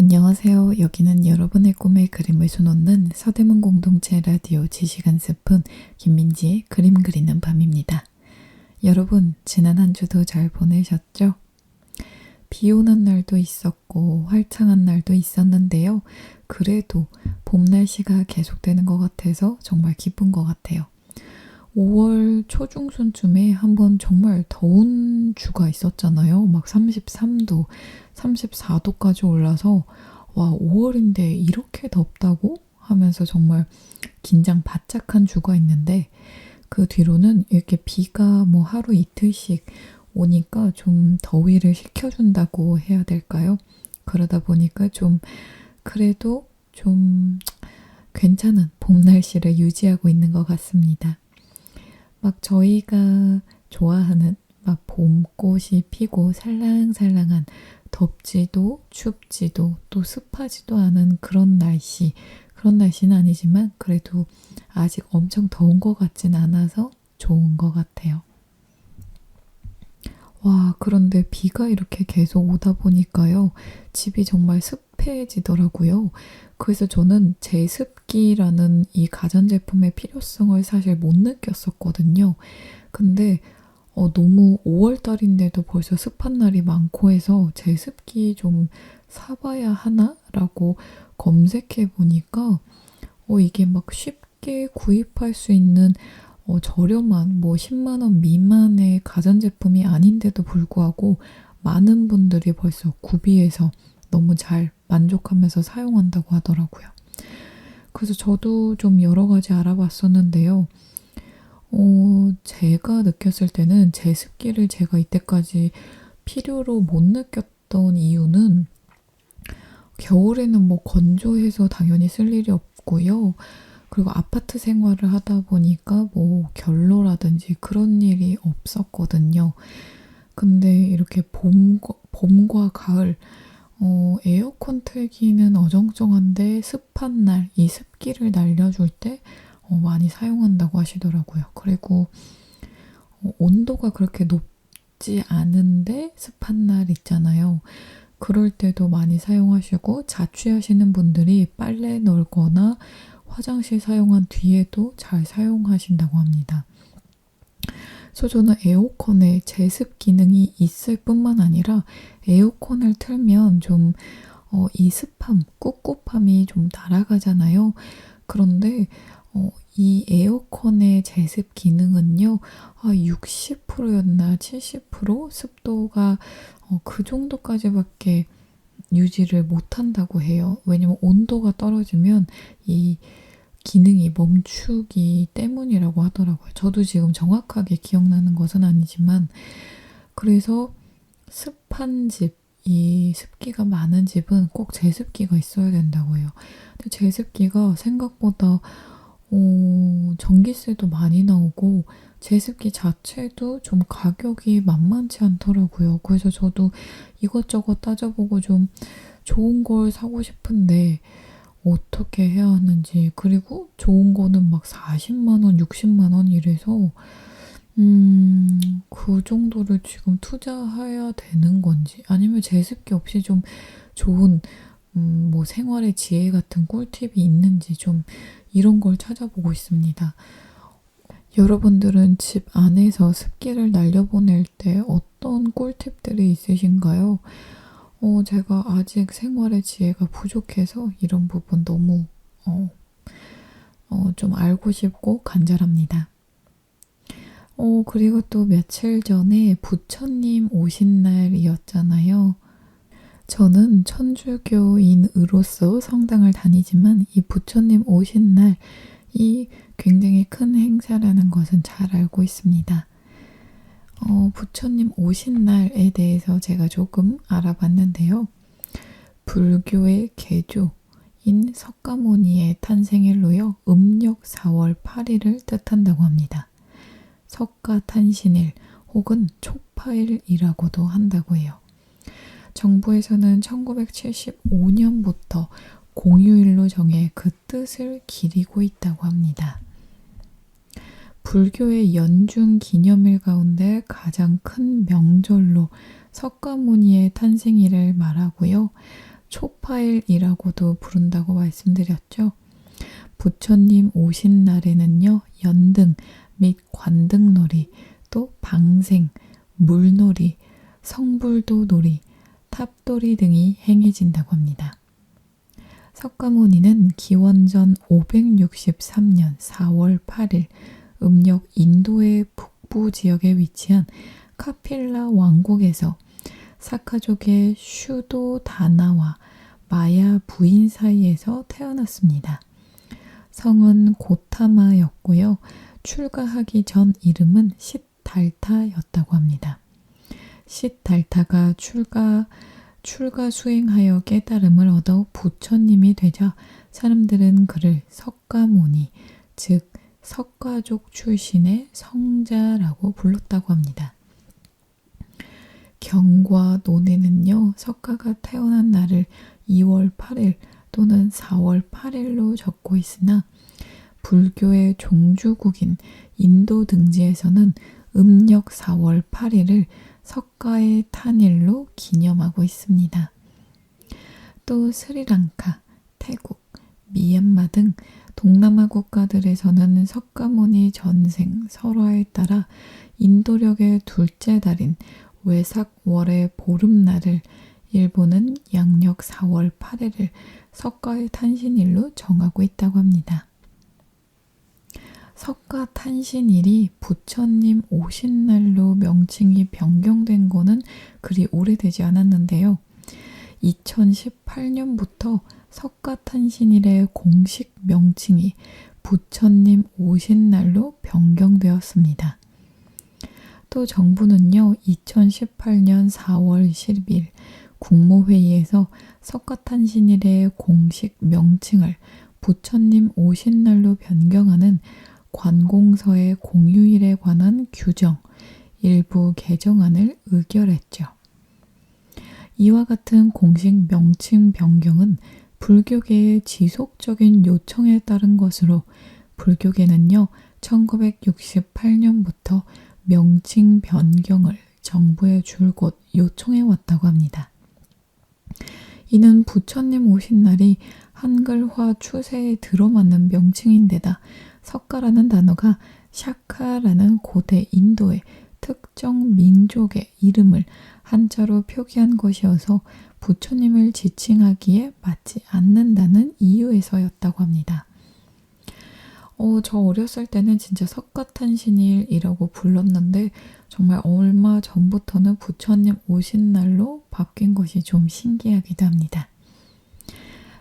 안녕하세요. 여기는 여러분의 꿈에 그림을 수놓는 서대문 공동체 라디오 지식한 스푼 김민지의 그림 그리는 밤입니다. 여러분, 지난 한 주도 잘 보내셨죠? 비 오는 날도 있었고 활창한 날도 있었는데요. 그래도 봄 날씨가 계속되는 것 같아서 정말 기쁜 것 같아요. 5월 초중순쯤에 한번 정말 더운 주가 있었잖아요. 막 33도, 34도까지 올라서 와, 5월인데 이렇게 덥다고? 하면서 정말 긴장 바짝한 주가 있는데 그 뒤로는 이렇게 비가 뭐 하루 이틀씩 오니까 좀 더위를 식혀준다고 해야 될까요? 그러다 보니까 좀 그래도 좀 괜찮은 봄 날씨를 유지하고 있는 것 같습니다. 막 저희가 좋아하는 막 봄꽃이 피고 살랑살랑한 덥지도 춥지도 또 습하지도 않은 그런 날씨는 아니지만 그래도 아직 엄청 더운 것 같진 않아서 좋은 것 같아요. 와, 그런데 비가 이렇게 계속 오다 보니까요. 집이 정말 습해지더라고요. 그래서 저는 제습기라는 이 가전제품의 필요성을 사실 못 느꼈었거든요. 근데 너무 5월달인데도 벌써 습한 날이 많고 해서 제습기 좀 사봐야 하나? 라고 검색해 보니까 이게 막 쉽게 구입할 수 있는 저렴한 뭐 10만 원 미만의 가전제품이 아닌데도 불구하고 많은 분들이 벌써 구비해서 너무 잘 만족하면서 사용한다고 하더라고요. 그래서 저도 좀 여러 가지 알아봤었는데요. 제가 느꼈을 때는 제습기를 제가 이때까지 필요로 못 느꼈던 이유는 겨울에는 뭐 건조해서 당연히 쓸 일이 없고요. 그리고 아파트 생활을 하다 보니까 뭐 결로라든지 그런 일이 없었거든요. 근데 이렇게 봄과 가을 에어컨 틀기는 어정쩡한데 습한 날, 이 습기를 날려줄 때 많이 사용한다고 하시더라고요. 그리고 온도가 그렇게 높지 않은데 습한 날 있잖아요. 그럴 때도 많이 사용하시고 자취하시는 분들이 빨래 널거나 화장실 사용한 뒤에도 잘 사용하신다고 합니다. 그래서 저는 에어컨에 제습 기능이 있을 뿐만 아니라 에어컨을 틀면 좀 이 습함, 꿉꿉함이 좀 날아가잖아요. 그런데 이 에어컨의 제습 기능은요, 60%였나 70% 습도가 그 정도까지밖에 유지를 못한다고 해요. 왜냐면 온도가 떨어지면 이 기능이 멈추기 때문이라고 하더라고요. 저도 지금 정확하게 기억나는 것은 아니지만 그래서 습한 집, 이 습기가 많은 집은 꼭 제습기가 있어야 된다고 해요. 근데 제습기가 생각보다 전기세도 많이 나오고 제습기 자체도 좀 가격이 만만치 않더라고요. 그래서 저도 이것저것 따져보고 좀 좋은 걸 사고 싶은데 어떻게 해야 하는지, 그리고 좋은 거는 막 40만 원, 60만 원 이래서 그 정도를 지금 투자해야 되는 건지, 아니면 제습기 없이 좀 좋은 뭐 생활의 지혜 같은 꿀팁이 있는지 좀 이런 걸 찾아보고 있습니다. 여러분들은 집 안에서 습기를 날려보낼 때 어떤 꿀팁들이 있으신가요? 제가 아직 생활의 지혜가 부족해서 이런 부분 너무 좀 알고 싶고 간절합니다. 그리고 또 며칠 전에 부처님 오신 날이었잖아요. 저는 천주교인으로서 성당을 다니지만 이 부처님 오신 날이 굉장히 큰 행사라는 것은 잘 알고 있습니다. 부처님 오신 날에 대해서 제가 조금 알아봤는데요. 불교의 개조인 석가모니의 탄생일로요. 음력 4월 8일을 뜻한다고 합니다. 석가탄신일 혹은 촉파일이라고도 한다고 해요. 정부에서는 1975년부터 공휴일로 정해 그 뜻을 기리고 있다고 합니다. 불교의 연중 기념일 가운데 가장 큰 명절로 석가모니의 탄생일을 말하고요. 촉파일이라고도 부른다고 말씀드렸죠. 부처님 오신 날에는요. 연등 및 관등놀이, 또 방생, 물놀이, 성불도놀이, 탑돌이 등이 행해진다고 합니다. 석가모니는 기원전 563년 4월 8일 음력 인도의 북부 지역에 위치한 카필라 왕국에서 사카족의 슈도 다나와 마야 부인 사이에서 태어났습니다. 성은 고타마였고요. 출가하기 전 이름은 시달타였다고 합니다. 시달타가 출가 수행하여 깨달음을 얻어 부처님이 되자 사람들은 그를 석가모니, 즉 석가족 출신의 성자라고 불렀다고 합니다. 경과 논에는요. 석가가 태어난 날을 2월 8일 또는 4월 8일로 적고 있으나 불교의 종주국인 인도 등지에서는 음력 4월 8일을 석가의 탄일로 기념하고 있습니다. 또 스리랑카, 태국, 미얀마 등 동남아 국가들에서는 석가모니 전생 설화에 따라 인도력의 둘째 달인 외삭월의 보름날을 일본은 양력 4월 8일을 석가의 탄신일로 정하고 있다고 합니다. 석가탄신일이 부처님 오신 날로 명칭이 변경된 거는 그리 오래되지 않았는데요. 2018년부터 석가탄신일의 공식 명칭이 부처님 오신 날로 변경되었습니다. 또 정부는요. 2018년 4월 10일 국무회의에서 석가탄신일의 공식 명칭을 부처님 오신 날로 변경하는 관공서의 공휴일에 관한 규정 일부 개정안을 의결했죠. 이와 같은 공식 명칭 변경은 불교계의 지속적인 요청에 따른 것으로 불교계는요. 1968년부터 명칭 변경을 정부에 줄곧 요청해 왔다고 합니다. 이는 부처님 오신 날이 한글화 추세에 들어맞는 명칭인데다 석가라는 단어가 샤카라는 고대 인도의 특정 민족의 이름을 한자로 표기한 것이어서 부처님을 지칭하기에 맞지 않는다는 이유에서였다고 합니다. 저 어렸을 때는 진짜 석가탄신일이라고 불렀는데 정말 얼마 전부터는 부처님 오신 날로 바뀐 것이 좀 신기하기도 합니다.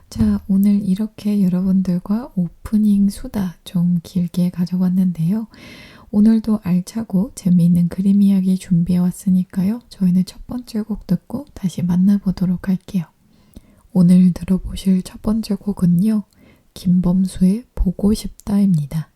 자, 오늘 이렇게 여러분들과 오프닝 수다 좀 길게 가져봤는데요. 오늘도 알차고 재미있는 그림 이야기 준비해 왔으니까요. 저희는 첫 번째 곡 듣고 다시 만나보도록 할게요. 오늘 들어보실 첫 번째 곡은요. 김범수의 보고 싶다입니다.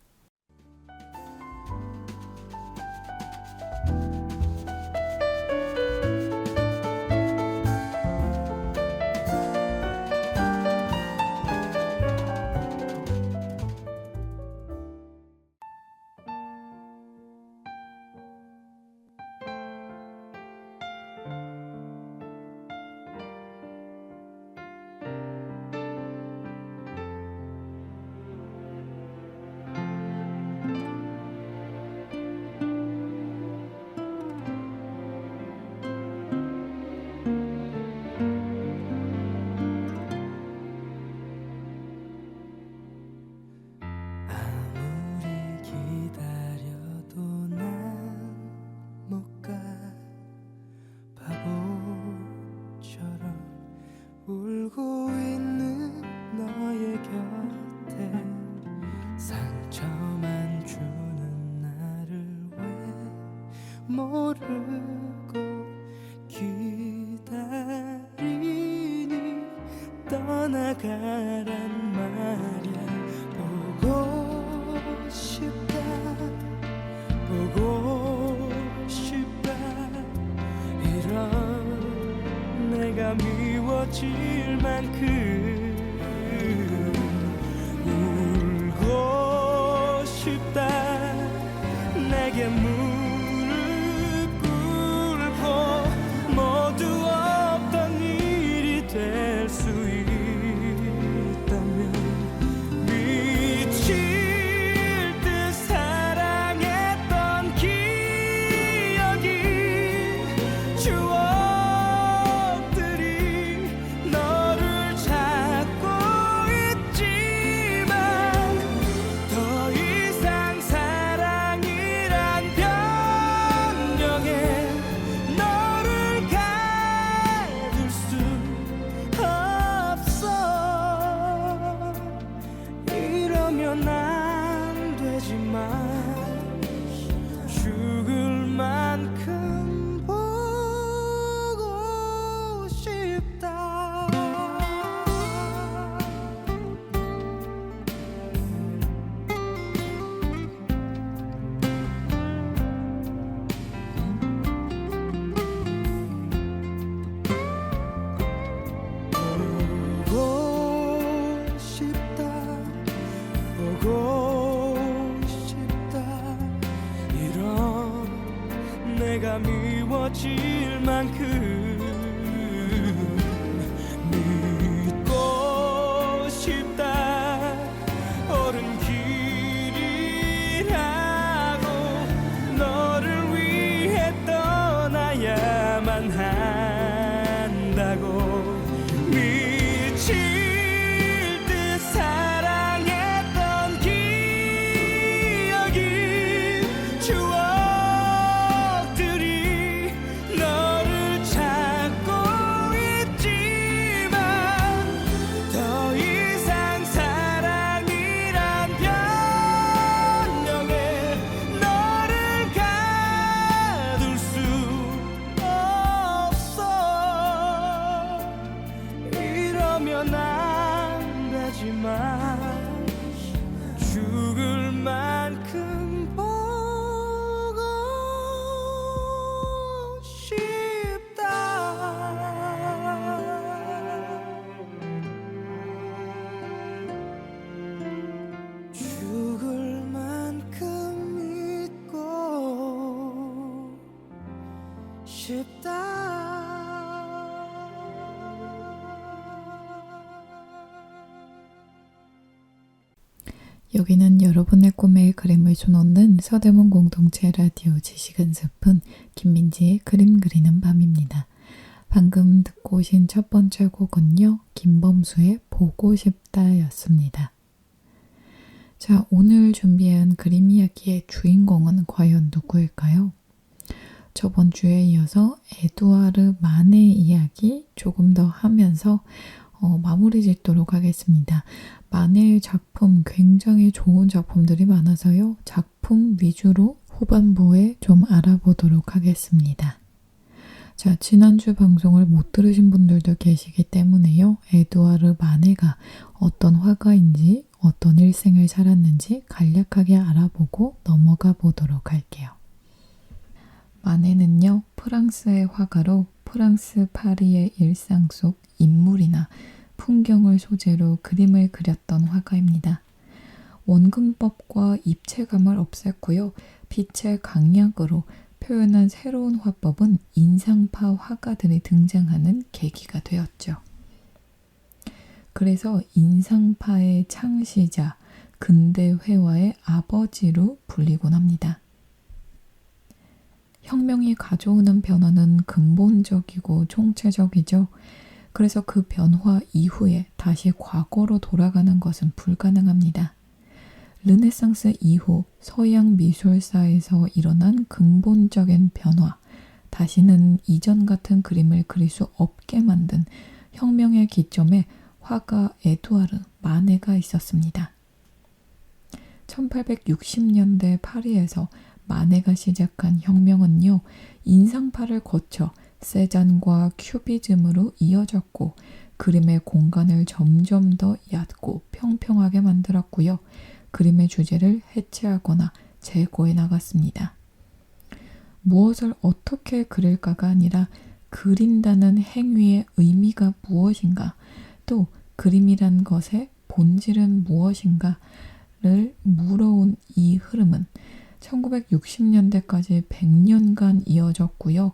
기다리니 떠나가란 말야. 보고 싶다 보고 싶다 이런 내가 미워질 만큼 울고 싶다. 내게 무릎 꿇고 모두 없던 일이 될 수 있다면 미칠 듯 사랑했던 기억이 추억들이 너를 찾고 있지만 더 이상 사랑이란 변명에 너를 가둘 수 없어. 이러면 안 되지만 죽을 만큼 보고 싶다. 보고 싶다 보고 싶다 이런 내가 미워질 만큼 믿고 싶다. 옳은 길이라고 너를 위해 떠나야만 한다고. 미칠 듯 사랑했던 기억이 추억들이 너를 찾고 있지만 더 이상 사랑이란 변명에 너를 가둘 수 없어. 이러면 안 되지만 죽을 만큼 보고 싶다. 죽을 만큼 믿고 싶다. 여기는 여러분의 꿈에 그림을 줘놓는 서대문 공동체 라디오 지식은 스푼 김민지의 그림 그리는 밤입니다. 방금 듣고 오신 첫 번째 곡은요. 김범수의 보고 싶다 였습니다. 자, 오늘 준비한 그림 이야기의 주인공은 과연 누구일까요? 저번 주에 이어서 에두아르 만의 이야기 조금 더 하면서 마무리 짓도록 하겠습니다. 만의 작품 굉장히 좋은 작품들이 많아서요. 작품 위주로 후반부에 좀 알아보도록 하겠습니다. 자, 지난주 방송을 못 들으신 분들도 계시기 때문에요. 에두아르 마네가 어떤 화가인지 어떤 일생을 살았는지 간략하게 알아보고 넘어가 보도록 할게요. 마네는요, 프랑스의 화가로 프랑스 파리의 일상 속 인물이나 풍경을 소재로 그림을 그렸던 화가입니다. 원근법과 입체감을 없앴고요. 빛의 강약으로 표현한 새로운 화법은 인상파 화가들이 등장하는 계기가 되었죠. 그래서 인상파의 창시자, 근대 회화의 아버지로 불리곤 합니다. 혁명이 가져오는 변화는 근본적이고 총체적이죠. 그래서 그 변화 이후에 다시 과거로 돌아가는 것은 불가능합니다. 르네상스 이후 서양 미술사에서 일어난 근본적인 변화, 다시는 이전 같은 그림을 그릴 수 없게 만든 혁명의 기점에 화가 에두아르 마네가 있었습니다. 1860년대 파리에서 마네가 시작한 혁명은요, 인상파를 거쳐 세잔과 큐비즘으로 이어졌고 그림의 공간을 점점 더 얕고 평평하게 만들었고요. 그림의 주제를 해체하거나 제거해 나갔습니다. 무엇을 어떻게 그릴까가 아니라 그린다는 행위의 의미가 무엇인가, 또 그림이란 것의 본질은 무엇인가를 물어온 이 흐름은 1960년대까지 100년간 이어졌고요.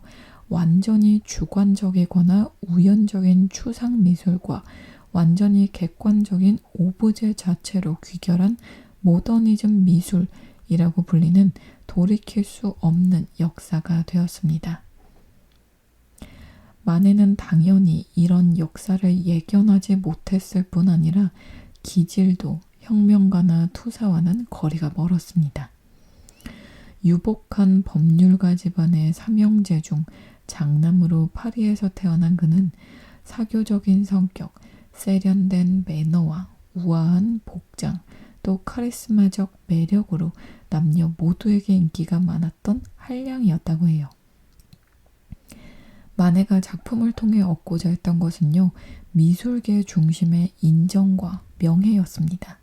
완전히 주관적이거나 우연적인 추상 미술과 완전히 객관적인 오브제 자체로 귀결한 모더니즘 미술이라고 불리는 돌이킬 수 없는 역사가 되었습니다. 마네는 당연히 이런 역사를 예견하지 못했을 뿐 아니라 기질도 혁명가나 투사와는 거리가 멀었습니다. 유복한 법률가 집안의 삼형제 중 장남으로 파리에서 태어난 그는 사교적인 성격, 세련된 매너와 우아한 복장, 또 카리스마적 매력으로 남녀 모두에게 인기가 많았던 한량이었다고 해요. 마네가 작품을 통해 얻고자 했던 것은요, 미술계 중심의 인정과 명예였습니다.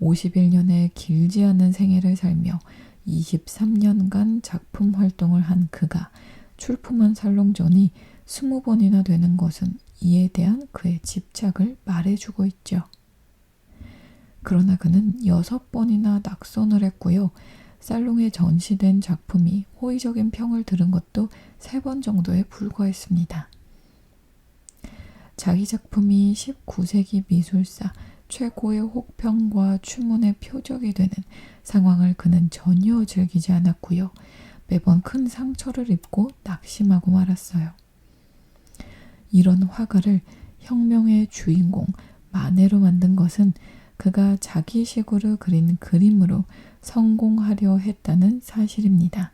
51년의 길지 않은 생애를 살며 23년간 작품 활동을 한 그가 출품한 살롱전이 20번이나 되는 것은 이에 대한 그의 집착을 말해주고 있죠. 그러나 그는 6번이나 낙선을 했고요. 살롱에 전시된 작품이 호의적인 평을 들은 것도 3번 정도에 불과했습니다. 자기 작품이 19세기 미술사 최고의 혹평과 추문의 표적이 되는 상황을 그는 전혀 즐기지 않았고요. 매번 큰 상처를 입고 낙심하고 말았어요. 이런 화가를 혁명의 주인공 마네로 만든 것은 그가 자기식으로 그린 그림으로 성공하려 했다는 사실입니다.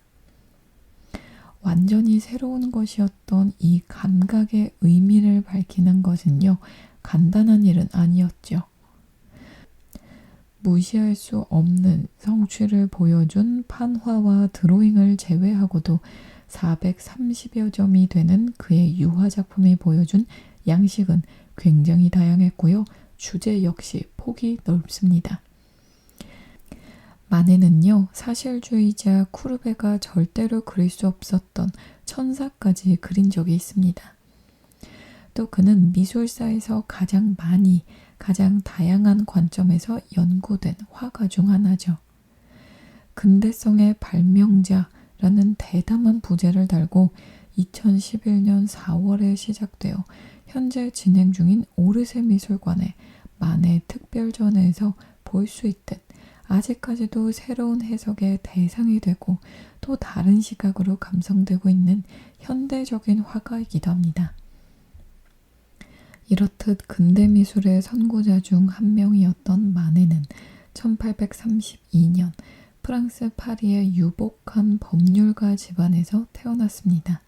완전히 새로운 것이었던 이 감각의 의미를 밝히는 것은요, 간단한 일은 아니었죠. 무시할 수 없는 성취를 보여준 판화와 드로잉을 제외하고도 430여 점이 되는 그의 유화작품이 보여준 양식은 굉장히 다양했고요. 주제 역시 폭이 넓습니다. 마네는요, 사실주의자 쿠르베가 절대로 그릴 수 없었던 천사까지 그린 적이 있습니다. 또 그는 미술사에서 가장 많이, 가장 다양한 관점에서 연구된 화가 중 하나죠. 근대성의 발명자라는 대담한 부제를 달고 2011년 4월에 시작되어 현재 진행 중인 오르세 미술관의 마네 특별전에서 볼 수 있듯 아직까지도 새로운 해석의 대상이 되고 또 다른 시각으로 감상되고 있는 현대적인 화가이기도 합니다. 이렇듯 근대미술의 선구자 중 한 명이었던 마네는 1832년 프랑스 파리의 유복한 법률가 집안에서 태어났습니다.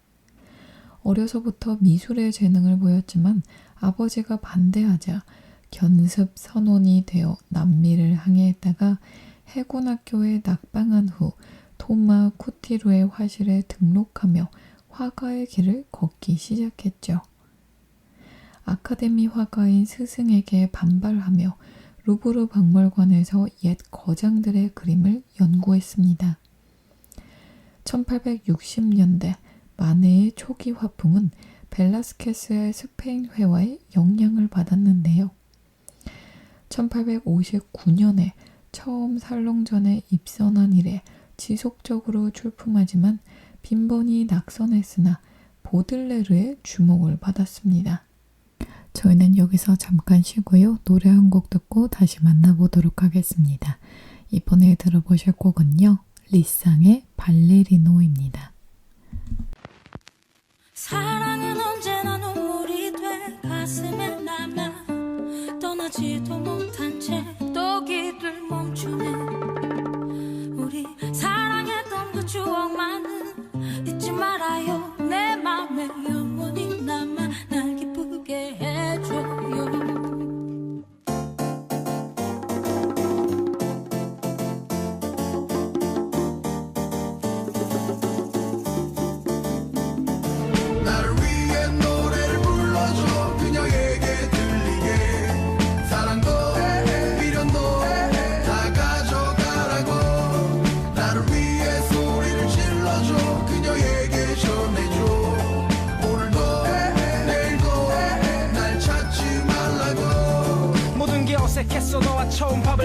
어려서부터 미술의 재능을 보였지만 아버지가 반대하자 견습 선원이 되어 남미를 항해했다가 해군학교에 낙방한 후 토마 쿠티루의 화실에 등록하며 화가의 길을 걷기 시작했죠. 아카데미 화가인 스승에게 반발하며 루브르 박물관에서 옛 거장들의 그림을 연구했습니다. 1860년대 마네의 초기 화풍은 벨라스케스의 스페인 회화에 영향을 받았는데요. 1859년에 처음 살롱전에 입선한 이래 지속적으로 출품하지만 빈번히 낙선했으나 보들레르의 주목을 받았습니다. 저희는 여기서 잠깐 쉬고요. 노래 한 곡 듣고 다시 만나보도록 하겠습니다. 이번에 들어보실 곡은요, 리쌍의 발레리노입니다. 사랑은 언제나 눈물이 돼 가슴에 남아 떠나지도 못한 채 또 길을 멈추네. 우리 사랑했던 그 추억만은 잊지 말아요. 내 맘에 영원히 남아 날 기쁘게 해줘요.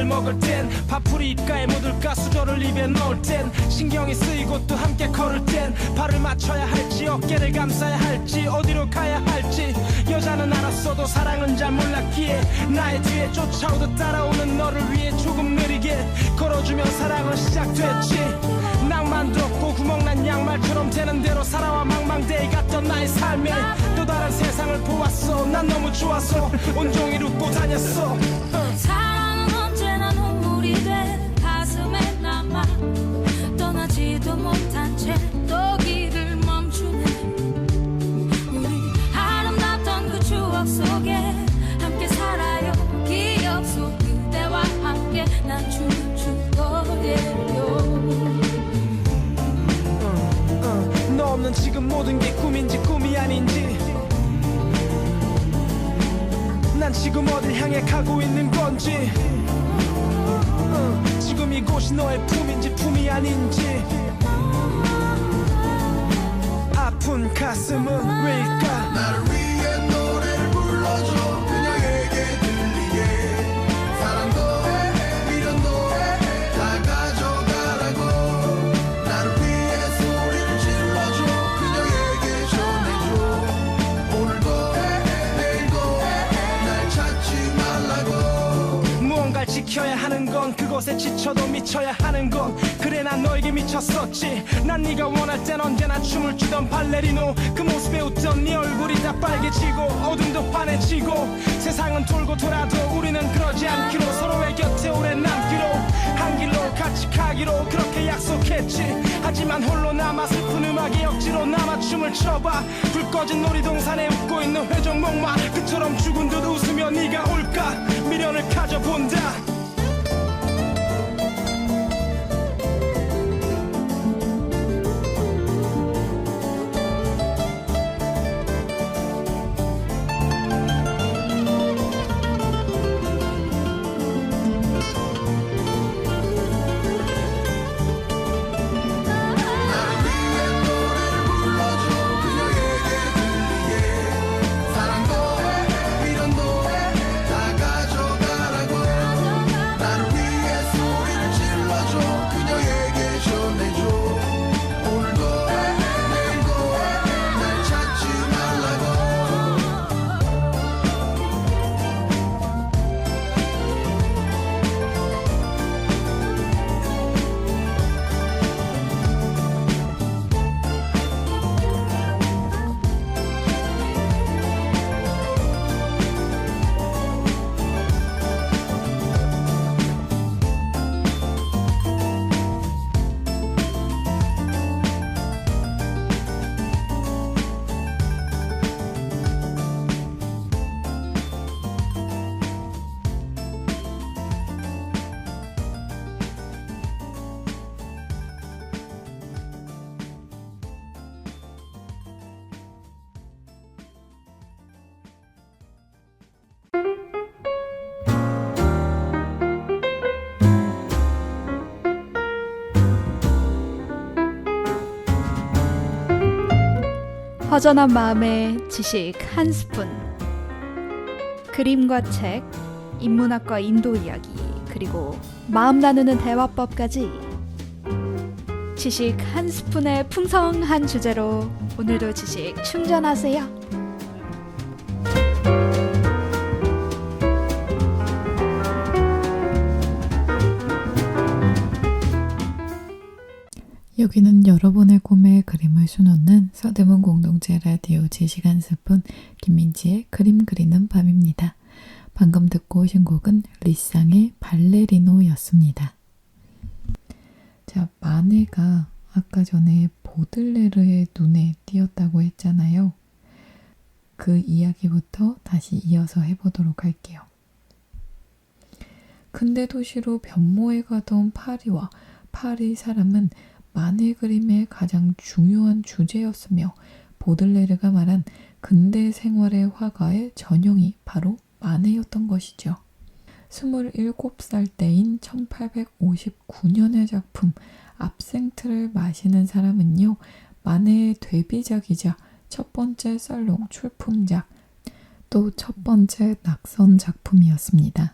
밥을 먹을 땐 파풀이 입가에 묻을까 수저를 입에 넣을 땐 신경이 쓰이고 또 함께 걸을 땐 발을 맞춰야 할지 어깨를 감싸야 할지 어디로 가야 할지 여자는 알았어도 사랑은 잘 몰랐기에 나의 뒤에 쫓아오듯 따라오는 너를 위해 조금 느리게 걸어주면 사랑은 시작됐지. 낭만도 없고 구멍난 양말처럼 되는 대로 살아와 망망대해 갔던 나의 삶에 또 다른 세상을 보았어. 난 너무 좋아서 온종일 웃고 다녔어. 사랑은 언제나 눈물이 돼 가슴에 남아 떠나지도 못한 채 또 길을 멈추네. 우리 아름답던 그 추억 속에 함께 살아요. 기억 속 그대와 함께 난 춤출 거예요. 너 없는 지금 모든 게 꿈인지 꿈이 아닌지 난 지금 어딜 향해 가고 있는 건지 지금 이곳이 너의 품인지 품이 아닌지 아픈 가슴은 왜일까. 나를 위해 노래를 불러줘 그녀에게 들리게 사랑도 미련도 다 가져가라고 나를 위해 소리를 질러줘 그녀에게 전해줘 오늘도 내일도 날 찾지 말라고. 무언가를 지켜야 하는 건 그곳에 지쳐도 미쳐야 하는 건 그래 난 너에게 미쳤었지. 난 네가 원할 땐 언제나 춤을 추던 발레리노 그 모습에 웃던 네 얼굴이 다 빨개지고 어둠도 환해지고 세상은 돌고 돌아도 우리는 그러지 않기로 서로의 곁에 오래 남기로 한 길로 같이 가기로 그렇게 약속했지. 하지만 홀로 남아 슬픈 음악에 억지로 남아 춤을 춰봐. 불 꺼진 놀이동산에 웃고 있는 회전목마 그처럼 죽은 듯 웃으며 네가 올까 미련을 가져본다. 허전한 마음에 지식 한 스푼. 그림과 책, 인문학과 인도 이야기, 그리고 마음 나누는 대화법까지 지식 한 스푼의 풍성한 주제로 오늘도 지식 충전하세요. 여기는 여러분의 꿈에 그림을 수놓는 서대문 공동체 라디오 지식 한 스푼 김민지의 그림 그리는 밤입니다. 방금 듣고 오신 곡은 리쌍의 발레리노였습니다. 자, 마네가 아까 전에 보들레르의 눈에 띄었다고 했잖아요. 그 이야기부터 다시 이어서 해보도록 할게요. 근대 도시로 변모해 가던 파리와 파리 사람은 마네 그림의 가장 중요한 주제였으며 보들레르가 말한 근대 생활의 화가의 전형이 바로 마네였던 것이죠. 27살 때인 1859년의 작품 압생트를 마시는 사람은요, 마네의 데뷔작이자 첫 번째 살롱 출품작, 또 첫 번째 낙선 작품이었습니다.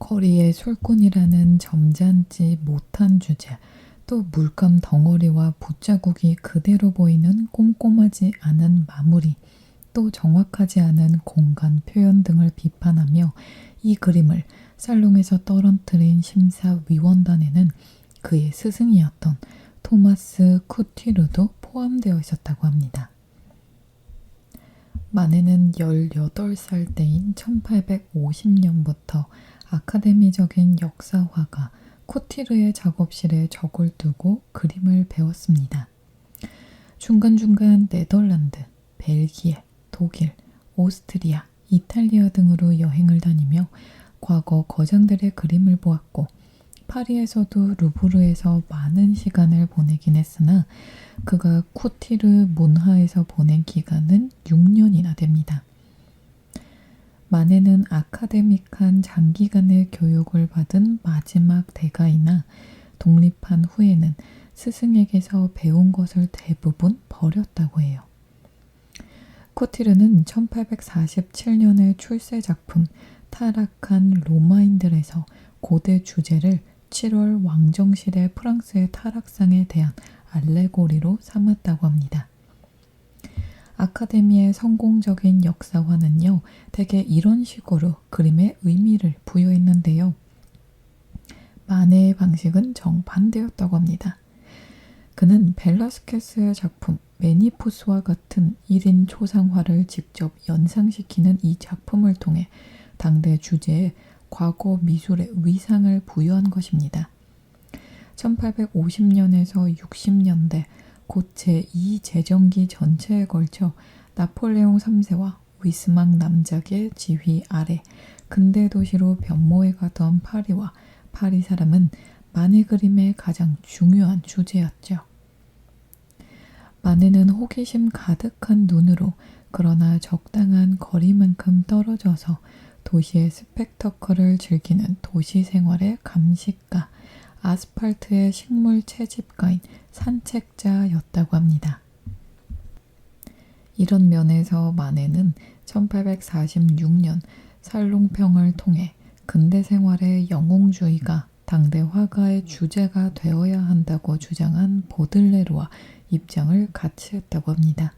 거리의 술꾼이라는 점잖지 못한 주제, 또 물감 덩어리와 붓자국이 그대로 보이는 꼼꼼하지 않은 마무리, 또 정확하지 않은 공간 표현 등을 비판하며 이 그림을 살롱에서 떨어뜨린 심사위원단에는 그의 스승이었던 토마스 쿠티르도 포함되어 있었다고 합니다. 마네는 18살 때인 1850년부터 아카데미적인 역사화가 쿠티르의 작업실에 적을 두고 그림을 배웠습니다. 중간중간 네덜란드, 벨기에, 독일, 오스트리아, 이탈리아 등으로 여행을 다니며 과거 거장들의 그림을 보았고 파리에서도 루브르에서 많은 시간을 보내긴 했으나 그가 쿠티르 문하에서 보낸 기간은 6년이나 됩니다. 마네는 아카데믹한 장기간의 교육을 받은 마지막 대가이나 독립한 후에는 스승에게서 배운 것을 대부분 버렸다고 해요. 쿠티르는 1847년의 출세 작품 타락한 로마인들에서 고대 주제를 7월 왕정실의 프랑스의 타락상에 대한 알레고리로 삼았다고 합니다. 아카데미의 성공적인 역사화는요, 대개 이런 식으로 그림에 의미를 부여했는데요. 마네의 방식은 정반대였다고 합니다. 그는 벨라스케스의 작품 메니푸스와 같은 1인 초상화를 직접 연상시키는 이 작품을 통해 당대 주제에 과거 미술의 위상을 부여한 것입니다. 1850년에서 60년대 곧 제2제정기 전체에 걸쳐 나폴레옹 3세와 위스망 남작의 지휘 아래 근대 도시로 변모해가던 파리와 파리 사람은 마네 그림의 가장 중요한 주제였죠. 마네는 호기심 가득한 눈으로 그러나 적당한 거리만큼 떨어져서 도시의 스펙터클을 즐기는 도시 생활의 감식가, 아스팔트의 식물 채집가인 산책자였다고 합니다. 이런 면에서 마네는 1846년 살롱평을 통해 근대 생활의 영웅주의가 당대 화가의 주제가 되어야 한다고 주장한 보들레르와 입장을 같이 했다고 합니다.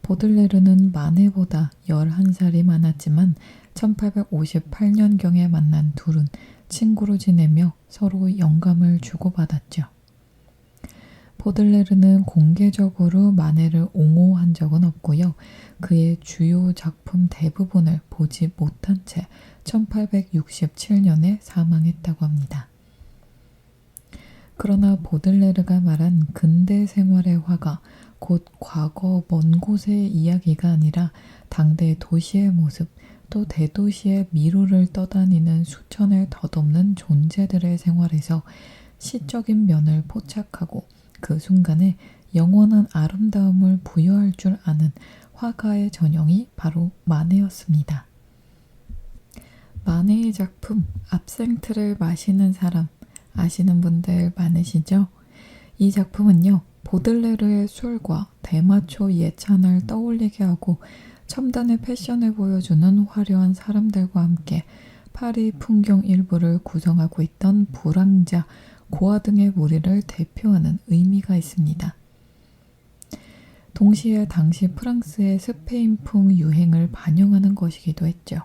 보들레르는 마네보다 11살이 많았지만 1858년경에 만난 둘은 친구로 지내며 서로 영감을 주고받았죠. 보들레르는 공개적으로 마네를 옹호한 적은 없고요. 그의 주요 작품 대부분을 보지 못한 채 1867년에 사망했다고 합니다. 그러나 보들레르가 말한 근대 생활의 화가 곧 과거 먼 곳의 이야기가 아니라 당대 도시의 모습, 또 대도시의 미로를 떠다니는 수천을 덧없는 존재들의 생활에서 시적인 면을 포착하고 그 순간에 영원한 아름다움을 부여할 줄 아는 화가의 전형이 바로 마네였습니다. 마네의 작품 압생트를 마시는 사람 아시는 분들 많으시죠? 이 작품은요, 보들레르의 술과 대마초 예찬을 떠올리게 하고 첨단의 패션을 보여주는 화려한 사람들과 함께 파리 풍경 일부를 구성하고 있던 불황자, 고아 등의 무리를 대표하는 의미가 있습니다. 동시에 당시 프랑스의 스페인풍 유행을 반영하는 것이기도 했죠.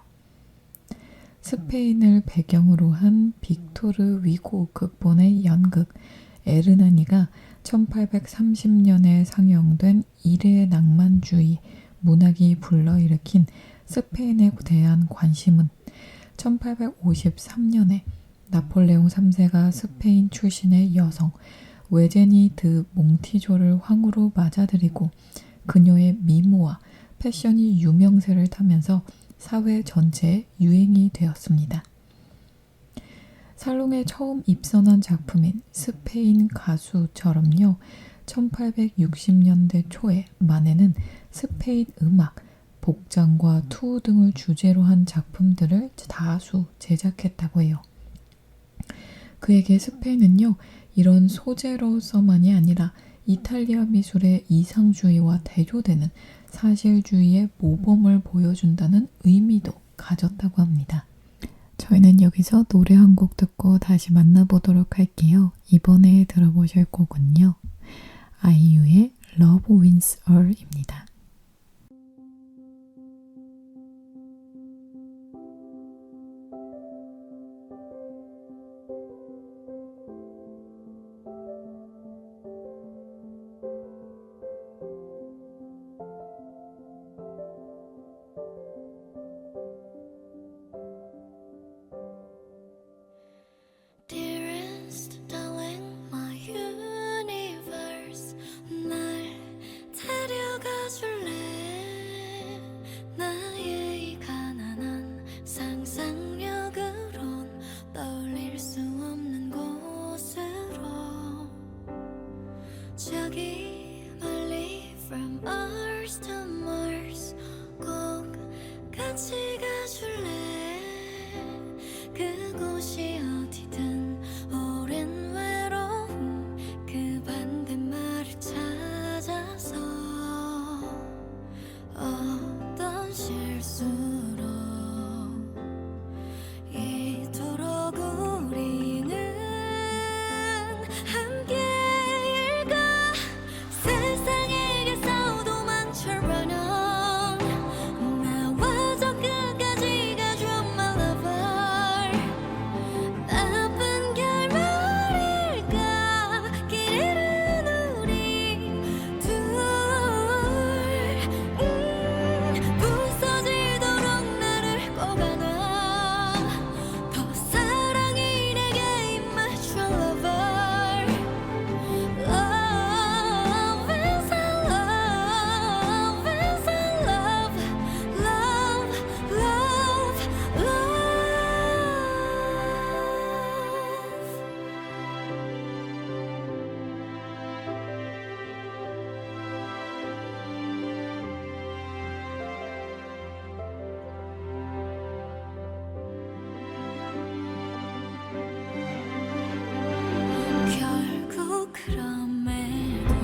스페인을 배경으로 한 빅토르 위고 극본의 연극 에르나니가 1830년에 상영된 이레의 낭만주의 문학이 불러일으킨 스페인에 대한 관심은 1853년에 나폴레옹 3세가 스페인 출신의 여성 외제니 드 몽티조를 황후로 맞아들이고 그녀의 미모와 패션이 유명세를 타면서 사회 전체에 유행이 되었습니다. 살롱에 처음 입선한 작품인 스페인 가수처럼요. 1860년대 초에 마네는 스페인 음악, 복장과 투우 등을 주제로 한 작품들을 다수 제작했다고 해요. 그에게 스페인은요, 이런 소재로서만이 아니라 이탈리아 미술의 이상주의와 대조되는 사실주의의 모범을 보여준다는 의미도 가졌다고 합니다. 저희는 여기서 노래 한 곡 듣고 다시 만나보도록 할게요. 이번에 들어보실 곡은요. 아이유의 Love Wins All입니다. Dearest darling, my universe, 날 데려가 줄래? 나의 이 가난한 상상력으론 떠올릴 수 없는 곳으로, 저기 멀리 from Earth to Mars 꼭 같이 가줄래? 그곳이 어디든 오랜 외로움 그 반대말을 찾아서 어떤 실수로 이토록 우리는 함께일까? 세상에게서 도망쳐봐는 나와 저 끝까지 가줘 my lover. 나쁜 결말일까? 길 잃은 우리 둘 부서지도록 나를 꼭 안아. 더 사랑이 내게 입맞춰 lover. Love is a love is a love. Love, love, love. 결국 그럼에도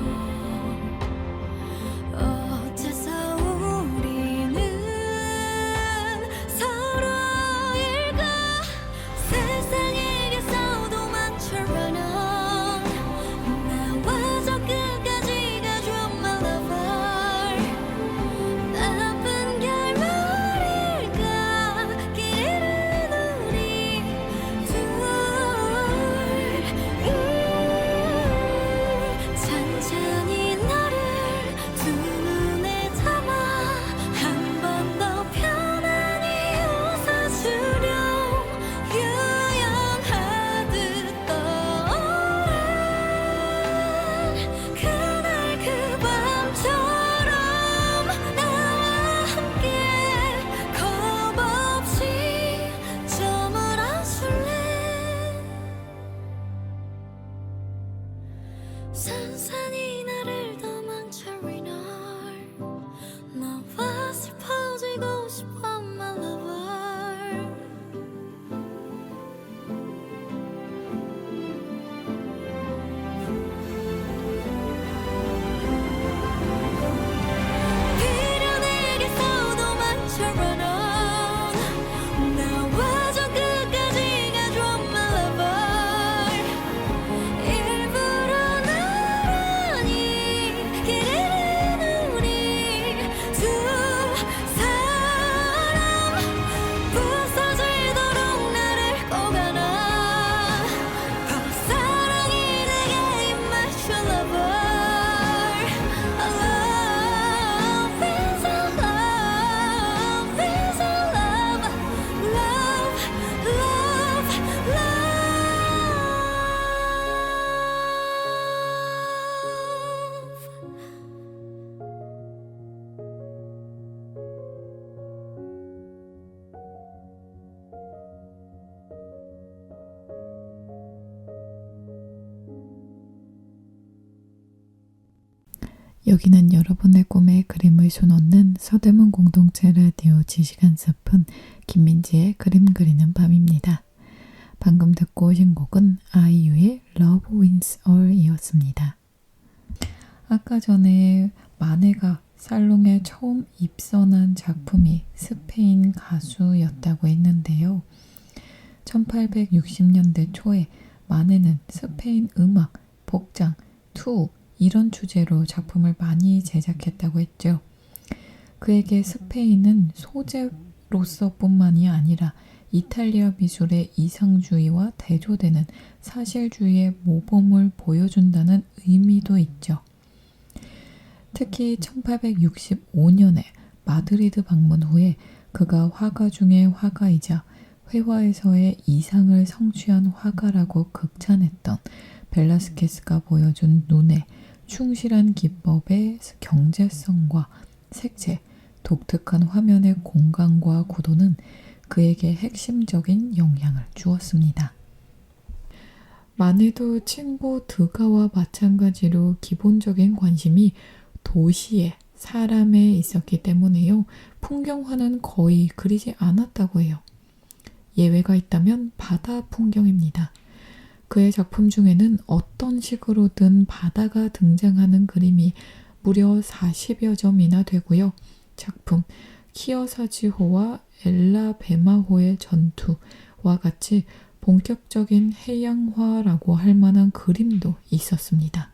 어째서 우리는 서로일까? 세상에게서 도망쳐봐는 나와 저 끝까지 가줘 my lover. 나쁜 결말일까? 길 잃은 우리 둘 천천히 너를 두 눈에 담아 한 번 더 편안히 웃어주려 유연하듯 떠오른 그날 그 밤처럼 나와 함께 겁 없이 저물어줄래? 산산이 나를 도망쳐리 널 너와 슬퍼지고 싶어 my lover. 비련에게서 도망쳐라 넌 나와 저 끝까지 가줘 my lover. 일부러 나란히 길 잃은 우리 두 사람 부서지도록 나를 꼭 안아. 더 사랑이 내게 입맞춰 lover. Love is a love is a love. Love, love, 여기는 여러분의 꿈에 그림을 수놓는 서대문 공동체 라디오 지시간 스푼 김민지의 그림 그리는 밤입니다. 방금 듣고 오신 곡은 아이유의 Love Wins All 이었습니다. 아까 전에 마네가 살롱에 처음 입선한 작품이 스페인 가수였다고 했는데요. 1860년대 초에 마네는 스페인 음악, 복장, 투 이런 주제로 작품을 많이 제작했다고 했죠. 그에게 스페인은 소재로서뿐만이 아니라 이탈리아 미술의 이상주의와 대조되는 사실주의의 모범을 보여준다는 의미도 있죠. 특히 1865년에 마드리드 방문 후에 그가 화가 중의 화가이자 회화에서의 이상을 성취한 화가라고 극찬했던 벨라스케스가 보여준 눈의 충실한 기법의 경제성과 색채, 독특한 화면의 공간과 구도는 그에게 핵심적인 영향을 주었습니다. 마네도 친구 드가와 마찬가지로 기본적인 관심이 도시에 사람에 있었기 때문에요. 풍경화는 거의 그리지 않았다고 해요. 예외가 있다면 바다 풍경입니다. 그의 작품 중에는 어떤 식으로든 바다가 등장하는 그림이 무려 40여 점이나 되고요. 작품 키어사지호와 엘라베마호의 전투와 같이 본격적인 해양화라고 할 만한 그림도 있었습니다.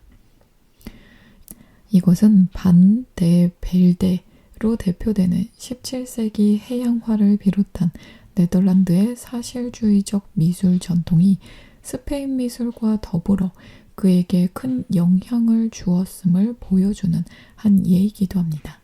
이것은 반 데 벨데로 대표되는 17세기 해양화를 비롯한 네덜란드의 사실주의적 미술 전통이 스페인 미술과 더불어 그에게 큰 영향을 주었음을 보여주는 한 예이기도 합니다.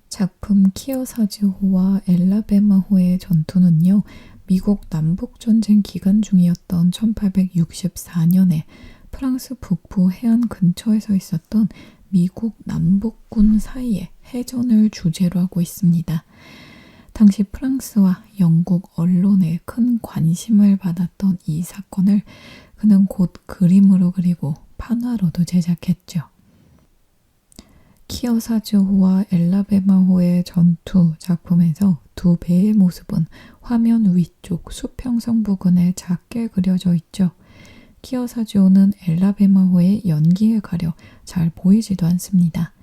작품 키어사지호와 엘라베마호의 전투는요, 미국 남북전쟁 기간 중이었던 1864년에 프랑스 북부 해안 근처에서 있었던 미국 남북군 사이의 해전을 주제로 하고 있습니다. 당시 프랑스와 영국 언론에 큰 관심을 받았던 이 사건을 그는 곧 그림으로 그리고 판화로도 제작했죠. 키어사지호와 엘라베마호의 전투 작품에서 두 배의 모습은 화면 위쪽 수평성 부근에 작게 그려져 있죠. 키어사지호는 엘라베마호의 연기에 가려 잘 보이지도 않습니다.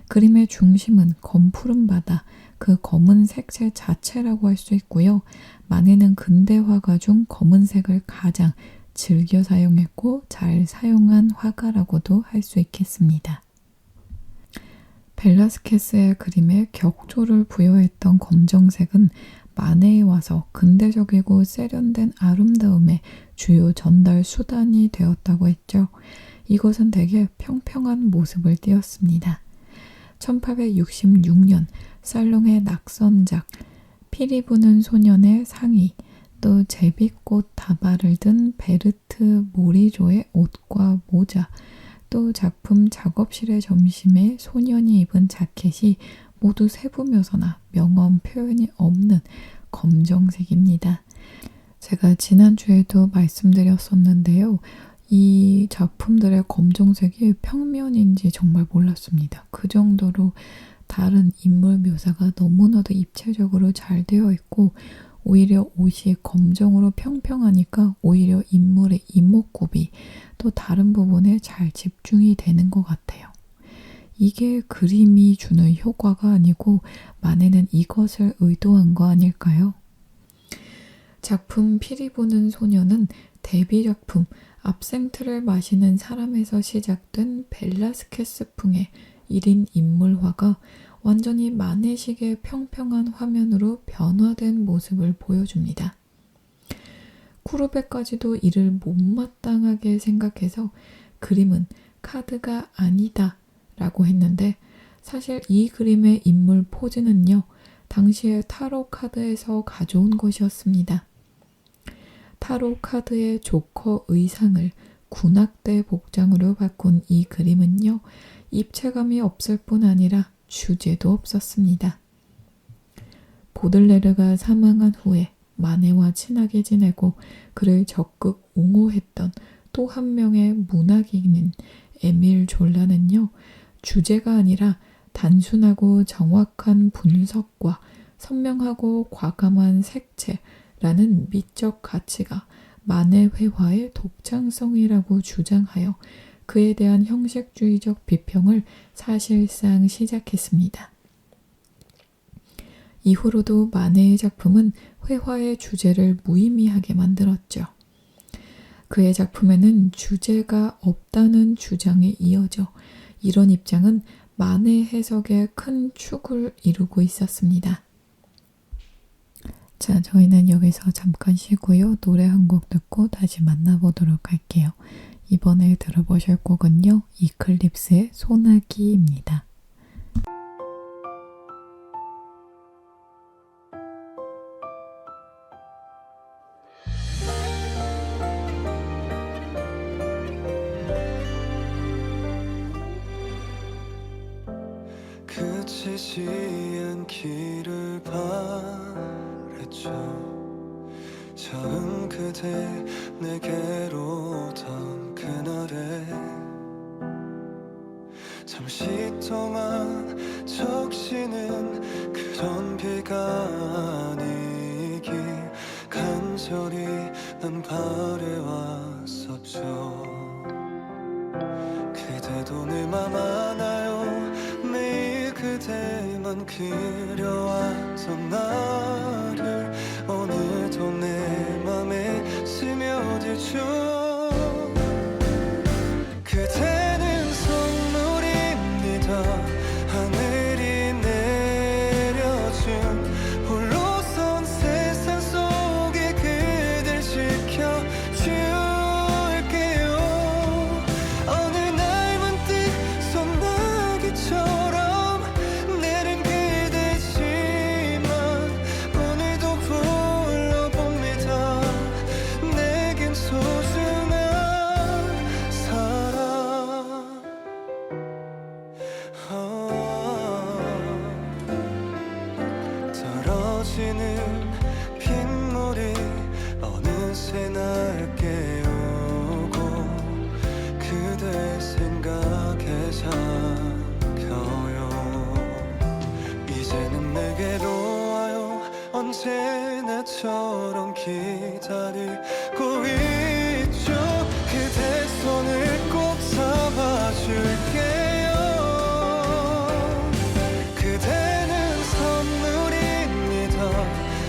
그림의 중심은 검푸른 바다, 그 검은 색채 자체라고 할 수 있고요. 마네는 근대 화가 중 검은색을 가장 즐겨 사용했고 잘 사용한 화가라고도 할 수 있겠습니다. 벨라스케스의 그림에 격조를 부여했던 검정색은 마네에 와서 근대적이고 세련된 아름다움의 주요 전달 수단이 되었다고 했죠. 이것은 대개 평평한 모습을 띄었습니다. 1866년 살롱의 낙선작 피리 부는 소년의 상의, 또 제비꽃 다발을 든 베르트 모리조의 옷과 모자, 또 작품 작업실의 점심에 소년이 입은 자켓이 모두 세부 묘사나 명언 표현이 없는 검정색입니다. 제가 지난주에도 말씀드렸었는데요. 이 작품들의 검정색이 평면인지 정말 몰랐습니다. 그 정도로 다른 인물 묘사가 너무나도 입체적으로 잘 되어 있고 오히려 옷이 검정으로 평평하니까 오히려 인물의 이목구비 또 다른 부분에 잘 집중이 되는 것 같아요. 이게 그림이 주는 효과가 아니고 마네는 이것을 의도한 거 아닐까요? 작품 피리 부는 소녀는 데뷔 작품 압생트를 마시는 사람에서 시작된 벨라스케스풍의 1인 인물화가 완전히 마네식의 평평한 화면으로 변화된 모습을 보여줍니다. 쿠르베까지도 이를 못마땅하게 생각해서 그림은 카드가 아니다 라고 했는데 사실 이 그림의 인물 포즈는요, 당시의 타로 카드에서 가져온 것이었습니다. 타로 카드의 조커 의상을 군악대 복장으로 바꾼 이 그림은요, 입체감이 없을 뿐 아니라 주제도 없었습니다. 보들레르가 사망한 후에 마네와 친하게 지내고 그를 적극 옹호했던 또 한 명의 문학인인 에밀 졸라는요, 주제가 아니라 단순하고 정확한 분석과 선명하고 과감한 색채라는 미적 가치가 마네 회화의 독창성이라고 주장하여 그에 대한 형식주의적 비평을 사실상 시작했습니다. 이후로도 만해의 작품은 회화의 주제를 무의미하게 만들었죠. 그의 작품에는 주제가 없다는 주장에 이어져 이런 입장은 만해 해석의 큰 축을 이루고 있었습니다. 자, 저희는 여기서 잠깐 쉬고요. 노래 한 곡 듣고 다시 만나보도록 할게요. 이번에 들어보실 곡은요. 이클립스의 소나기입니다. 그치지 않기를 바랬죠. 처음 그대 내게로 오던 그날에 잠시 동안 적시는 그런 비가 아니길 간절히 난 바래왔었죠. 그대도 내 맘 알아요. 매일 그대만 그려왔던 나를 오늘도 내 맘에 스며들죠. 그대는 선물입니다. 하늘이 내려준 홀로선 세상 속에 그댈 지켜줄게요. 어느 날 문득 소나기처럼 내린 그대지만 오늘도 불러봅니다. 내겐 소중한 사랑. 떨어지는 빗물이 어느새 날 깨우고 그대 생각에 잠겨요. 이제는 내게로 와요. 언제나처럼 기다리고 있죠. 그대 손을 꼭 잡아줄게요. 그대는 선물입니다.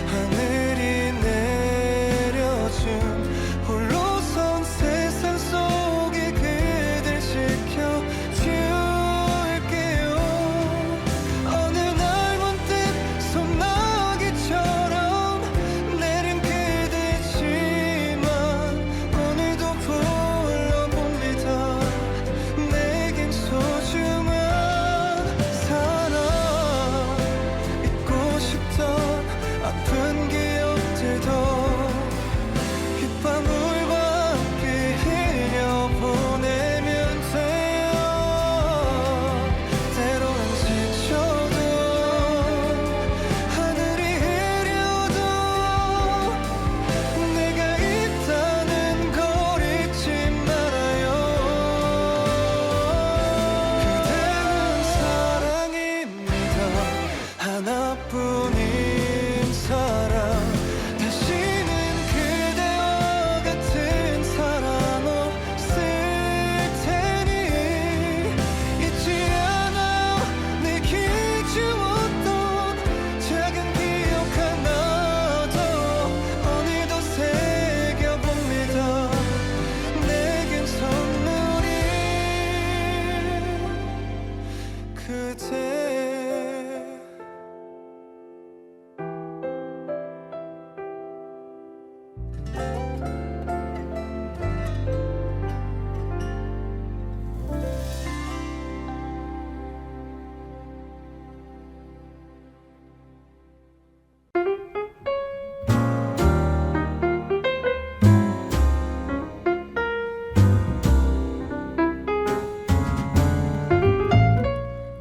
하늘이 내려준 홀로선 세상 속에 그댈 지켜줄게요. 어느 날 문득 소나기처럼 내린 그대지만 오늘도 불러봅니다. 내겐 소중한 사랑. 잊고 싶던 아픈 기억들도 빗방울밖에 흘려보내면 돼요. 때로는 지쳐도 하늘이 흐려도 내가 있다는 걸 잊지 말아요. 그대는 사랑입니다. 하나뿐인 사랑. 다시는 그대와 같은 사랑 없을 테니 잊지 않아요. 내게 주었던 작은 기억 하나도 오늘도 새겨봅니다. 내겐 선물이 그대.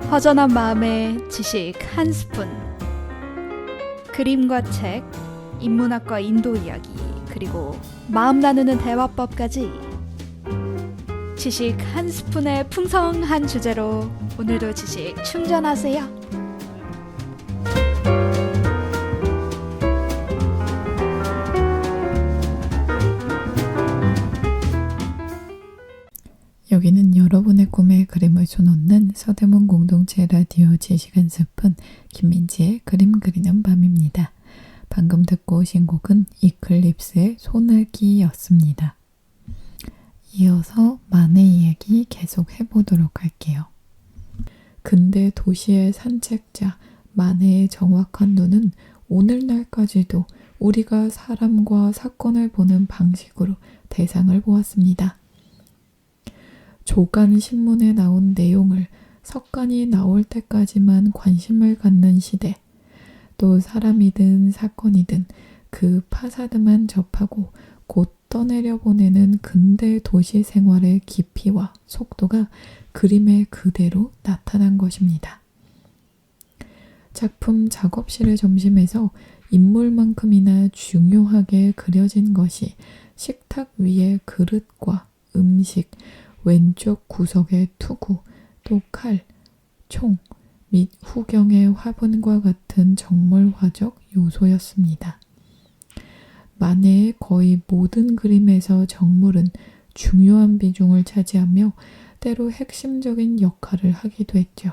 허전한 마음에 지식 한 스푼. 그림과 책, 인문학과 인도 이야기, 그리고 마음 나누는 대화법까지 지식 한 스푼의 풍성한 주제로 오늘도 지식 충전하세요. 여기는 여러분의 꿈에 그림을 수놓는 서대문 공동체 라디오 지시간 숲은 김민지의 그림 그리는 밤입니다. 방금 듣고 오신 곡은 이클립스의 소나기였습니다. 이어서 만해 이야기 계속 해보도록 할게요. 근대 도시의 산책자 만해의 정확한 눈은 오늘날까지도 우리가 사람과 사건을 보는 방식으로 대상을 보았습니다. 조간 신문에 나온 내용을 석간이 나올 때까지만 관심을 갖는 시대, 또 사람이든 사건이든 그 파사드만 접하고 곧 떠내려 보내는 근대 도시 생활의 깊이와 속도가 그림에 그대로 나타난 것입니다. 작품 작업실의 점심에서 인물만큼이나 중요하게 그려진 것이 식탁 위의 그릇과 음식, 왼쪽 구석의 투구, 또 칼, 총 및 후경의 화분과 같은 정물화적 요소였습니다. 만해의 거의 모든 그림에서 정물은 중요한 비중을 차지하며 때로 핵심적인 역할을 하기도 했죠.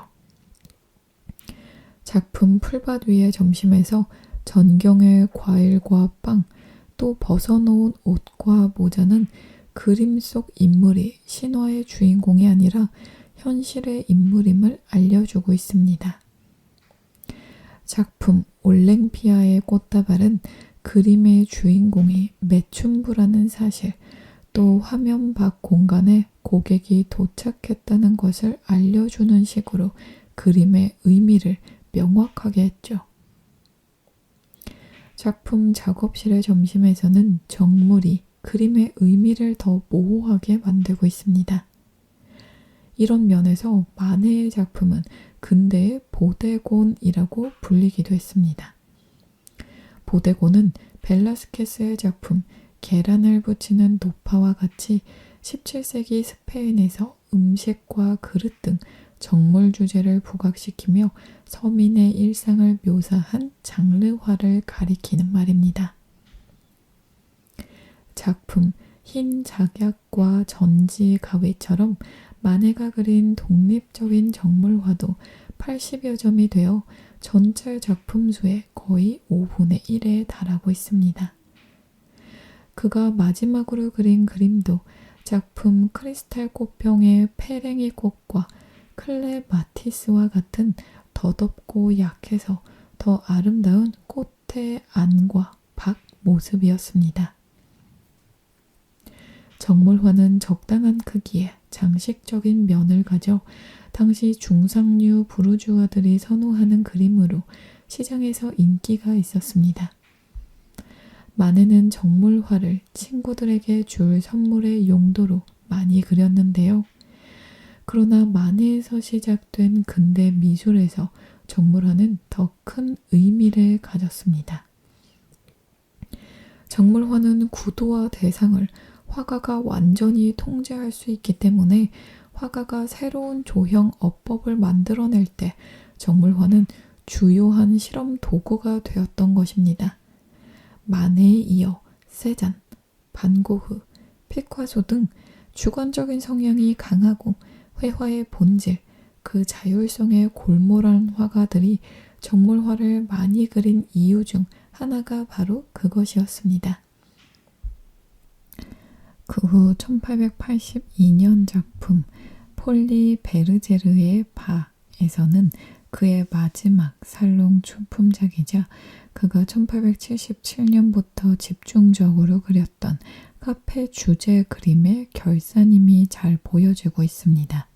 작품 풀밭 위의 점심에서 전경의 과일과 빵, 또 벗어놓은 옷과 모자는 그림 속 인물이 신화의 주인공이 아니라 현실의 인물임을 알려주고 있습니다. 작품 올랭피아의 꽃다발은 그림의 주인공이 매춘부라는 사실, 또 화면 밖 공간에 고객이 도착했다는 것을 알려주는 식으로 그림의 의미를 명확하게 했죠. 작품 작업실의 점심에서는 정물이 그림의 의미를 더 모호하게 만들고 있습니다. 이런 면에서 만해의 작품은 근대의 보데곤이라고 불리기도 했습니다. 보데곤은 벨라스케스의 작품 계란을 붙이는 노파와 같이 17세기 스페인에서 음식과 그릇 등 정물 주제를 부각시키며 서민의 일상을 묘사한 장르화를 가리키는 말입니다. 작품 흰 작약과 전지 가위처럼 만해가 그린 독립적인 정물화도 80여 점이 되어 전체 작품 수의 거의 5분의 1에 달하고 있습니다. 그가 마지막으로 그린 그림도 작품 크리스탈 꽃병의 페랭이 꽃과 클레마티스와 같은 더덥고 약해서 더 아름다운 꽃의 안과 밖 모습이었습니다. 정물화는 적당한 크기의 장식적인 면을 가져 당시 중상류 부르주아들이 선호하는 그림으로 시장에서 인기가 있었습니다. 만해는 정물화를 친구들에게 줄 선물의 용도로 많이 그렸는데요. 그러나 만해에서 시작된 근대 미술에서 정물화는 더 큰 의미를 가졌습니다. 정물화는 구도와 대상을 화가가 완전히 통제할 수 있기 때문에 화가가 새로운 조형 어법을 만들어낼 때 정물화는 주요한 실험 도구가 되었던 것입니다. 만해에 이어 세잔, 반고흐, 피카소 등 주관적인 성향이 강하고 회화의 본질, 그 자율성에 골몰한 화가들이 정물화를 많이 그린 이유 중 하나가 바로 그것이었습니다. 그 후 1882년 작품 폴리 베르제르의 바에서는 그의 마지막 살롱 출품작이자 그가 1877년부터 집중적으로 그렸던 카페 주제 그림의 결산임이 잘 보여지고 있습니다.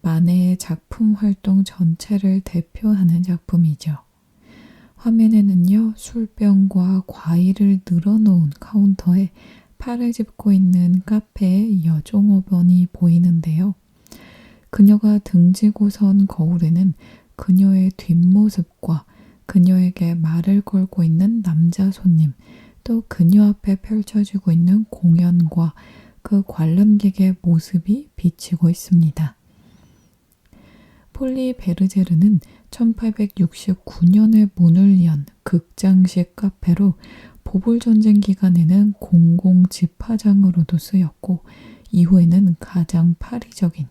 만해의 작품 활동 전체를 대표하는 작품이죠. 화면에는요, 술병과 과일을 늘어놓은 카운터에 팔을 짚고 있는 카페의 여종업원이 보이는데요. 그녀가 등지고 선 거울에는 그녀의 뒷모습과 그녀에게 말을 걸고 있는 남자 손님, 또 그녀 앞에 펼쳐지고 있는 공연과 그 관람객의 모습이 비치고 있습니다. 폴리 베르제르는 1869년에 문을 연 극장식 카페로 보불전쟁 기간에는 공공 집화장으로도 쓰였고 이후에는 가장 파리적인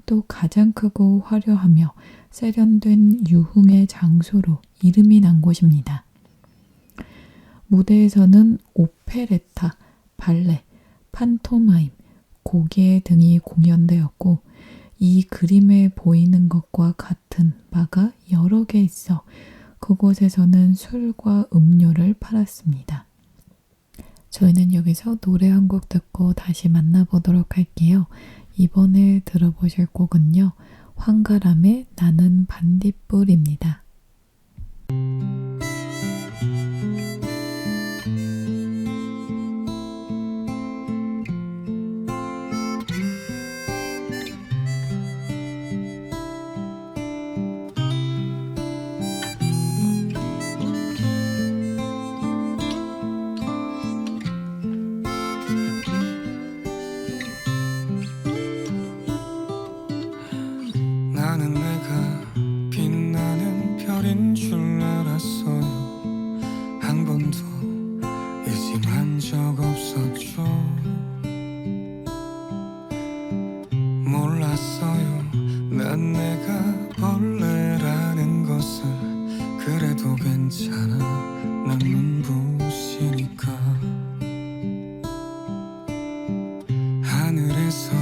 또 가장 크고 화려하며 세련된 유흥의 장소로 이름이 난 곳입니다. 무대에서는 오페레타, 발레, 판토마임, 고개 등이 공연되었고 이 그림에 보이는 것과 같은 바가 여러 개 있어 그곳에서는 술과 음료를 팔았습니다. 저희는 여기서 노래 한 곡 듣고 다시 만나보도록 할게요. 이번에 들어보실 곡은요. 황가람의 나는 반딧불입니다. 나는 내가 빛나는 별인 줄 알았어요. 한 번도 의심한 적 없었죠. 몰랐어요. 난 내가 벌레라는 것을. 그래도 괜찮아. 난 눈부시니까. 하늘에서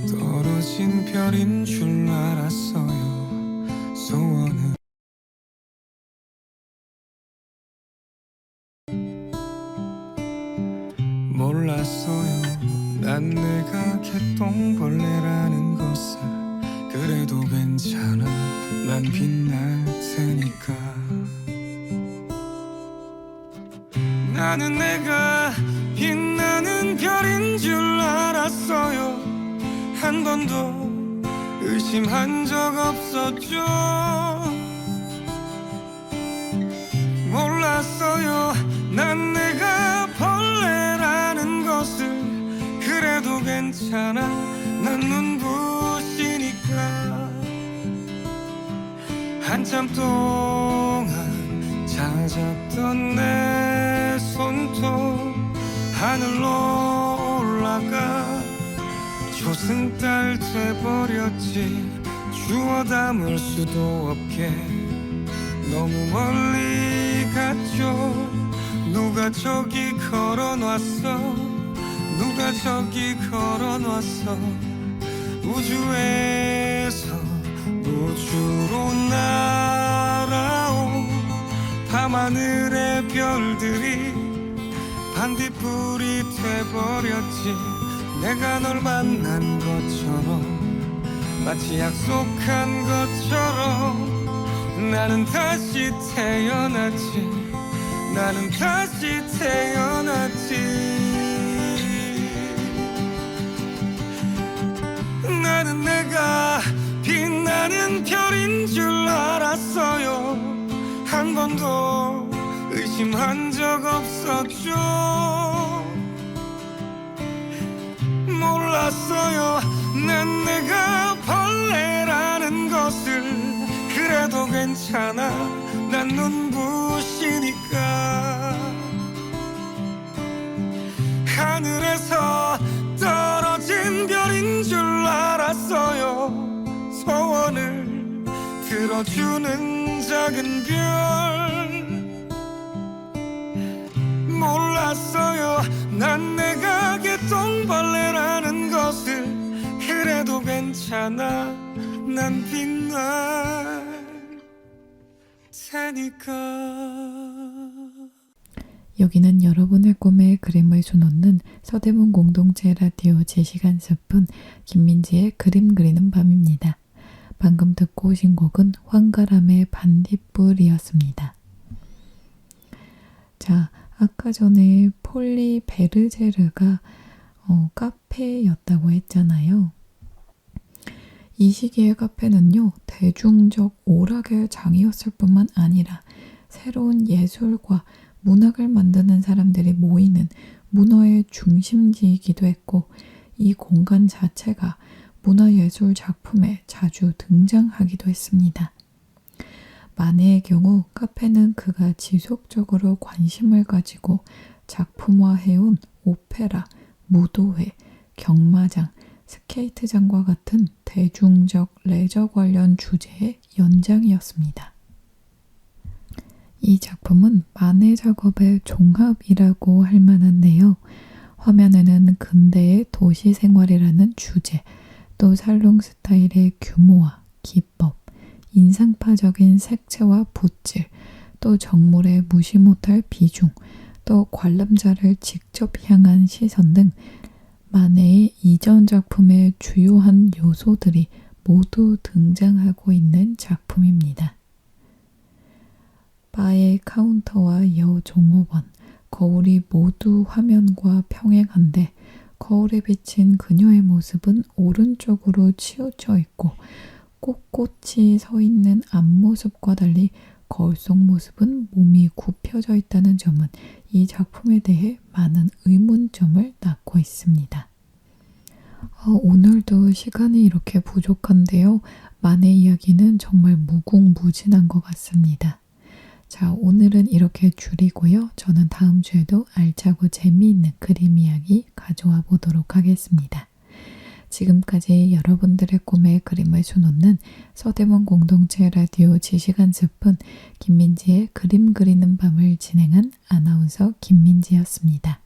떨어진 별인 줄 알았어요. 소원은 몰랐어요. 난 내가 개똥벌레라는 것을. 그래도 괜찮아. 난 빛날 테니까. 나는 내가 빛나는 별인 줄 알았어요. 한 번도 의심한 적 없었죠. 몰랐어요. 난 내가 벌레라는 것을. 그래도 괜찮아. 난 눈부시니까. 한참 동안 찾았던 내 손톱 하늘로 올라가 조승달 돼버렸지. 주워 담을 수도 없게 너무 멀리 갔죠. 누가 저기 걸어놨어. 누가 저기 걸어놨어. 우주에서 우주로 날아온 밤하늘의 별들이 반딧불이 돼버렸지. 내가 널 만난 것처럼 마치 약속한 것처럼 나는 다시 태어났지. 나는 다시 태어났지. 나는 내가 빛나는 별인 줄 알았어요. 한 번도 의심한 적 없었죠. 몰랐어요. 난 내가 벌레라는 것을. 그래도 괜찮아. 난 눈부시니까. 하늘에서 떨어진 별인 줄 알았어요. 소원을 들어주는 작은 별. 몰랐어요. 난 내가 개똥벌레라는 것을. 그래도 괜찮아. 난 빛날 테니까. 여기는 여러분의 꿈에 그림을 수놓는 서대문 공동체 라디오 제시간 스푼 김민지의 그림 그리는 밤입니다. 방금 듣고 오신 곡은 황가람의 반딧불이었습니다. 자, 아까 전에 폴리 베르제르가 카페였다고 했잖아요. 이 시기의 카페는요, 대중적 오락의 장이었을 뿐만 아니라 새로운 예술과 문학을 만드는 사람들이 모이는 문화의 중심지이기도 했고, 이 공간 자체가 문화예술 작품에 자주 등장하기도 했습니다. 마네의 경우 카페는 그가 지속적으로 관심을 가지고 작품화해온 오페라, 무도회, 경마장, 스케이트장과 같은 대중적 레저 관련 주제의 연장이었습니다. 이 작품은 만해 작업의 종합이라고 할 만한데요. 화면에는 근대의 도시 생활이라는 주제, 또 살롱 스타일의 규모와 기법, 인상파적인 색채와 붓질, 또 정물의 무시 못할 비중, 또 관람자를 직접 향한 시선 등 만해의 이전 작품의 주요한 요소들이 모두 등장하고 있는 작품입니다. 바의 카운터와 여종업원, 거울이 모두 화면과 평행한데 거울에 비친 그녀의 모습은 오른쪽으로 치우쳐 있고 꼿꼿이 서 있는 앞모습과 달리 거울 속 모습은 몸이 굽혀져 있다는 점은 이 작품에 대해 많은 의문점을 낳고 있습니다. 오늘도 시간이 이렇게 부족한데요. 만해 이야기는 정말 무궁무진한 것 같습니다. 자, 오늘은 이렇게 줄이고요. 저는 다음 주에도 알차고 재미있는 그림 이야기 가져와 보도록 하겠습니다. 지금까지 여러분들의 꿈에 그림을 수놓는 서대문 공동체 라디오 지시간 숲은 김민지의 그림 그리는 밤을 진행한 아나운서 김민지였습니다.